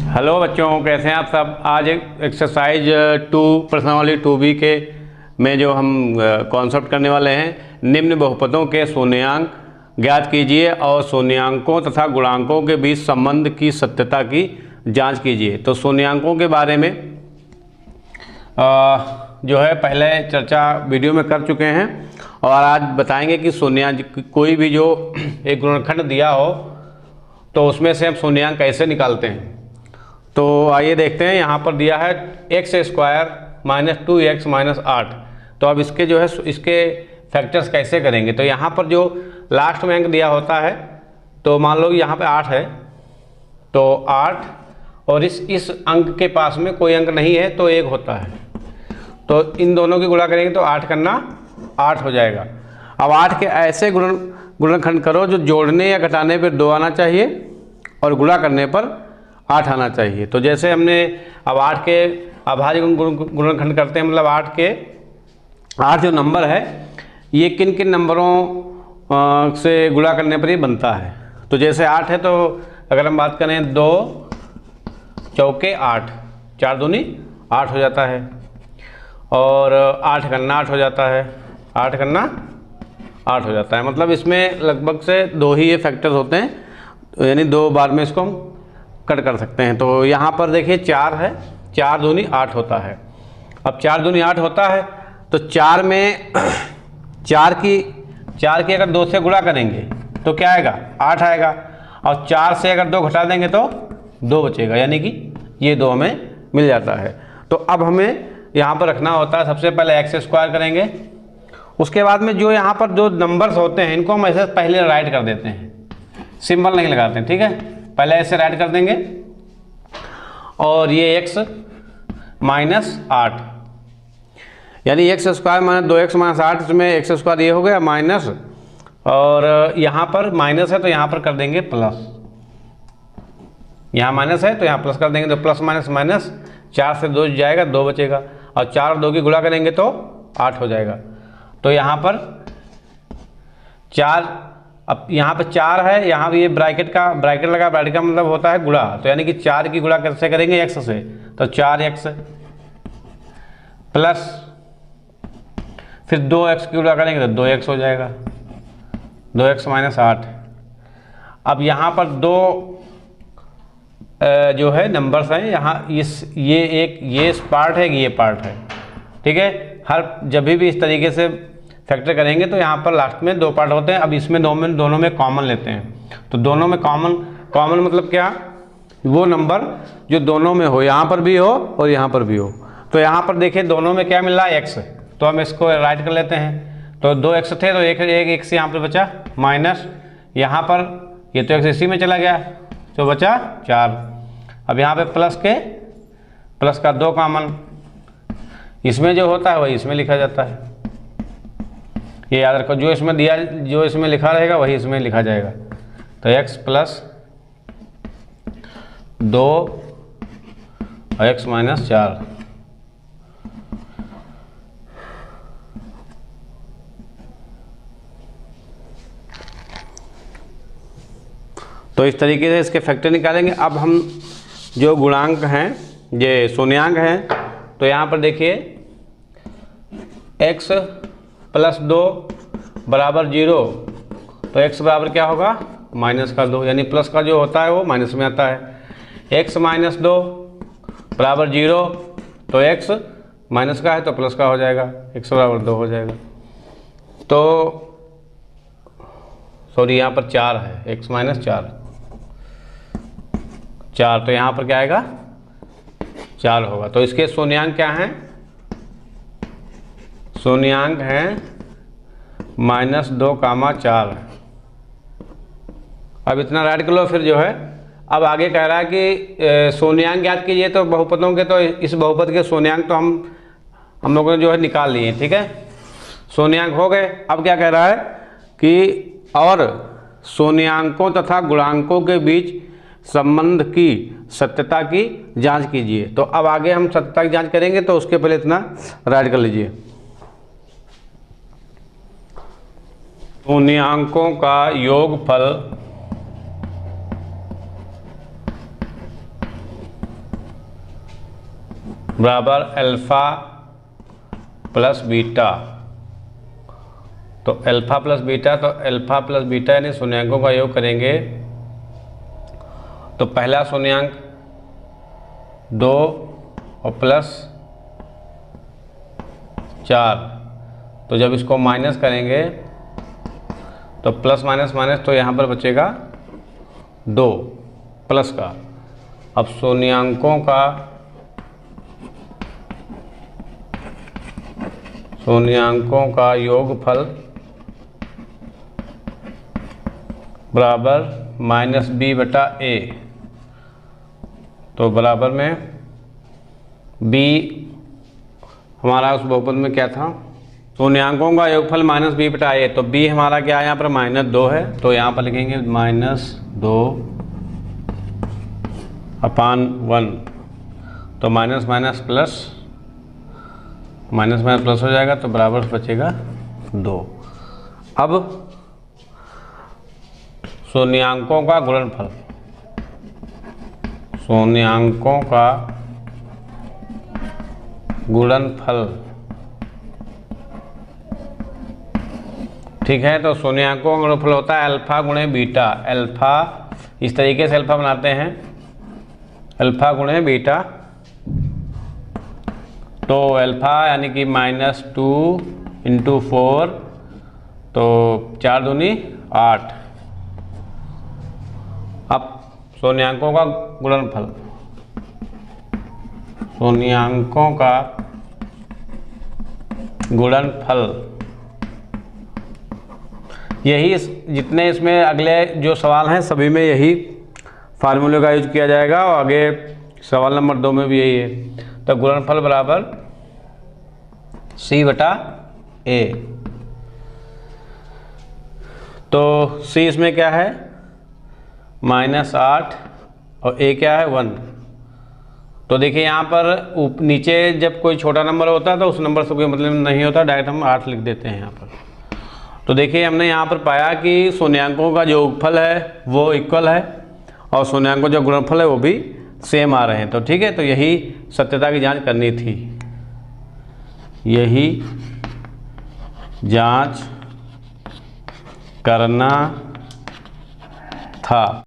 Hello बच्चों, कैसे हैं आप सब। आज एक्सरसाइज 2 प्रश्नावली 2B के में जो हम कॉन्सेप्ट करने वाले हैं, निम्न बहुपदों के शून्यांक ज्ञात कीजिए और शून्यांकों तथा गुणांकों के बीच संबंध की सत्यता की जांच कीजिए। तो शून्यांकों के बारे में जो है पहले चर्चा वीडियो में कर चुके हैं और आज बताएंगे कि शून्यांक कोई भी जो एक गुणनखंड दिया हो तो उसमें से हम शून्यांक कैसे निकालते हैं। तो आइए देखते हैं। यहाँ पर दिया है x² - 2x - 8। तो अब इसके जो है इसके फैक्टर्स कैसे करेंगे। तो यहाँ पर जो लास्ट में अंक दिया होता है, तो मान लो यहाँ पे 8 है, तो 8 और इस अंक के पास में कोई अंक नहीं है तो 1 होता है। तो इन दोनों की गुणा करेंगे तो 8 करना 8 हो जाएगा। अब 8 के ऐसे गुणनखंड करो जो जोड़ने या घटाने पर 2 आना चाहिए और गुणा करने पर 8 आना चाहिए। तो जैसे हमने अब 8 के अभाज्य गुणनखंड करते हैं, मतलब 8 जो नंबर है ये किन किन नंबरों से गुणा करने पर ही बनता है। तो जैसे 8 है तो अगर हम बात करें 2 चौके 8, 4 दूनी 8 हो जाता है और 8 करना 8 हो जाता है, 8 करना 8 हो जाता है। मतलब इसमें लगभग से 2 ही ये फैक्टर्स होते हैं, तो यानी 2 बार में इसको हम कट कर सकते हैं। तो यहाँ पर देखिए 4 है, 4 दूनी 8 होता है। अब 4 दूनी 8 होता है तो 4 में 4 की अगर 2 से गुणा करेंगे तो क्या आएगा, 8 आएगा। और 4 से अगर 2 घटा देंगे तो 2 बचेगा, यानी कि ये 2 हमें मिल जाता है। तो अब हमें यहाँ पर रखना होता है, सबसे पहले x² करेंगे। उसके बाद में जो यहाँ पर जो नंबर्स होते हैं इनको हम ऐसे पहले राइट कर देते हैं, सिंबल नहीं लगाते हैं, ठीक है। पहले ऐसे राइट कर देंगे और ये x - 8 यानी x² - 2x - 8, इसमें x² ये हो गया माइनस, और यहाँ पर माइनस है तो यहाँ पर कर देंगे प्लस। यहाँ माइनस है तो यहाँ प्लस कर देंगे, तो प्लस माइनस माइनस, 4 से 2 जाएगा, 2 बचेगा और 4 और 2 की गुणा करेंगे तो 8 हो जाएगा। तो यहाँ पर 4, अब यहाँ पे 4 है, यहाँ भी ये ब्रैकेट लगा, ब्रैकेट का मतलब होता है गुणा। तो यानी कि 4 की गुणा कैसे करेंगे, x से, तो 4x प्लस फिर 2x की गुणा करेंगे तो 2x हो जाएगा, 2x - 8। अब यहाँ पर 2 जो है नंबर्स हैं, यहाँ ये पार्ट है, ये पार्ट है, ठीक है। जब भी इस तरीके से फैक्टर करेंगे तो यहाँ पर लास्ट में 2 पार्ट होते हैं। अब इसमें दोनों में कॉमन लेते हैं, तो दोनों में कॉमन मतलब क्या, वो नंबर जो दोनों में हो, यहाँ पर भी हो और यहाँ पर भी हो। तो यहाँ पर देखिए दोनों में क्या मिल रहा है, x, तो हम इसको राइट कर लेते हैं। तो 2x थे तो एक x यहाँ पर बचा, माइनस यहाँ पर ये तो x इसी में चला गया तो बचा 4। अब यहाँ पे प्लस का 2 कॉमन, इसमें जो होता है वही इसमें लिखा जाता है। ये याद रखो, जो इसमें लिखा रहेगा वही इसमें लिखा जाएगा। तो x + 2 और x - 4। तो इस तरीके से इसके फैक्टर निकालेंगे। अब हम जो गुणांक हैं, ये शून्यांक हैं, तो यहाँ पर देखिए x + 2 बराबर 0, तो x बराबर क्या होगा, -2, यानी प्लस का जो होता है वो माइनस में आता है। x - 2 बराबर 0, तो x माइनस का है तो प्लस का हो जाएगा, x बराबर 2 हो जाएगा। तो सॉरी, यहाँ पर 4 है, x - 4, तो यहाँ पर क्या आएगा, 4 होगा। तो इसके शून्यांक क्या हैं, शून्यांक हैं -2, 4। अब इतना राइट कर लो। फिर जो है अब आगे कह रहा है कि शून्यांक ज्ञात कीजिए। तो बहुपदों के, तो इस बहुपद के शून्यांक तो हम लोगों ने जो है निकाल लिए, ठीक है, शून्यांक हो गए। अब क्या कह रहा है कि और शून्यांकों तथा गुणांकों के बीच संबंध की सत्यता की जांच कीजिए। तो अब आगे हम सत्यता की जांच करेंगे, तो उसके पहले इतना राइट कर लीजिए। शून्यांकों का योगफल बराबर अल्फ़ा प्लस बीटा। तो अल्फ़ा प्लस बीटा, तो अल्फ़ा प्लस बीटा यानी शून्यांकों का योग करेंगे तो पहला शून्यांक 2 और प्लस 4, तो जब इसको माइनस करेंगे तो प्लस माइनस माइनस, तो यहाँ पर बचेगा 2 प्लस का। अब शून्यांकों का योगफल बराबर माइनस बी बटा ए। तो बराबर में बी हमारा उस बहुपद में क्या था, शून्यांकों का योगफल माइनस बी बटा ए। तो बी हमारा क्या है यहाँ पर -2 है, तो यहाँ पर लिखेंगे -2/1। तो minus minus plus, minus minus plus हो जाएगा, तो बराबर बचेगा 2। अब शून्यांकों का गुणनफल, शून्यांकों का गुणनफल, ठीक है। तो शून्यांकों का गुणनफल होता है अल्फा गुणे बीटा। अल्फा इस तरीके से अल्फा बनाते हैं, अल्फा गुणे बीटा। तो अल्फा यानी कि -2 × 4, तो 4 दूनी 8। अब शून्यांकों का गुणनफल, शून्यांकों का गुणनफल, यही जितने इसमें अगले जो सवाल हैं सभी में यही फार्मूले का यूज किया जाएगा, और आगे सवाल नंबर 2 में भी यही है। तो गुणनफल बराबर C/A। तो C इसमें क्या है -8 और A क्या है 1। तो देखिए यहाँ पर नीचे जब कोई छोटा नंबर होता है तो उस नंबर से कोई मतलब नहीं होता, डायरेक्ट हम 8 लिख देते हैं यहाँ पर। तो देखिए हमने यहाँ पर पाया कि शून्यांकों का जो योगफल है वो इक्वल है और शून्यांकों जो गुणनफल है वो भी सेम आ रहे हैं। तो ठीक है, तो यही सत्यता की जांच करनी थी, यही जांच करना था।